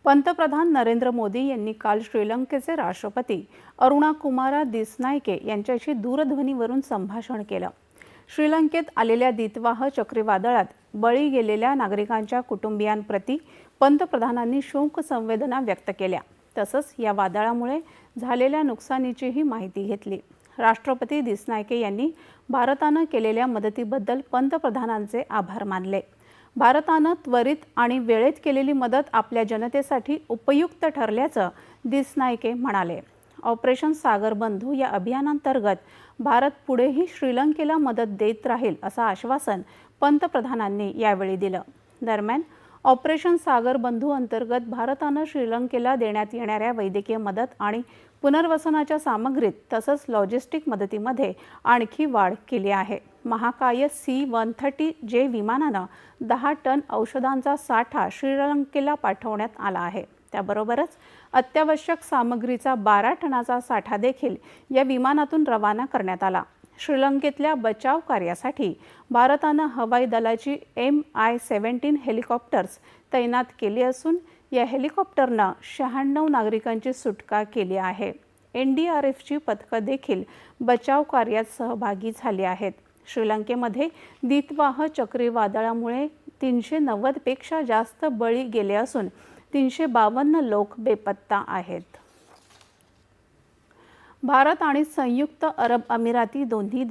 पंतप्रधान नरेंद्र मोदी यांनी काल श्रीलंकेचे राष्ट्रपती अरुणाकुमारा दिसनायके यांच्याशी दूरध्वनीवरून संभाषण केलं। श्रीलंकेत आलेल्या दितवाह चक्रीवादळात बळी गेलेल्या नागरिकांच्या कुटुंबियांप्रती पंतप्रधानांनी शोक संवेदना व्यक्त केल्या। तसंच या वादळामुळे झालेल्या नुकसानीचीही माहिती घेतली। राष्ट्रपती दिसनायके यांनी भारताने केलेल्या मदतीबद्दल पंतप्रधानांचे आभार मानले। भारताने त्वरित आणि वेळेत केलेली मदत आपल्या जनतेसाठी उपयुक्त ठरल्याचं दिसनायके म्हणाले। ऑपरेशन सागर बंधू या अभियानांतर्गत भारत पुढेही श्रीलंकेला मदत देत राहील असं आश्वासन पंतप्रधानांनी यावेळी दिलं। दरम्यान ऑपरेशन सागर बंधू अंतर्गत भारताने श्रीलंकेला देण्यात येणाऱ्या वैद्यकीय मदत आणि पुनर्वसनाच्या सामग्रीत तसंच लॉजिस्टिक मदतीमध्ये आणखी वाढ केली आहे। महाकाय C-130J विमानाने 10 टन औषधांचा साठा श्रीलंकेला पाठवण्यात आला आहे। त्याबरोबरच अत्यावश्यक सामग्रीचा 12 टनाचा साठा देखील या विमानातून रवाना करण्यात आला। श्रीलंकेतल्या बचाव कार्यासाठी भारताने हवाई दलाची Mi-17 हेलिकॉप्टर्स तैनात केली असून या हेलिकॉप्टरने 96 नागरिकांची सुटका केली आहे। NDRFची पथकं देखील बचाव कार्यात सहभागी झाली आहेत। श्रीलंकेमध्ये दितवाह चक्रीवादळामुळे 390 पेक्षा जास्त बळी गेले असून 352 लोक बेपत्ता आहेत। भारत आणि संयुक्त अरब अमिराती दोन्ही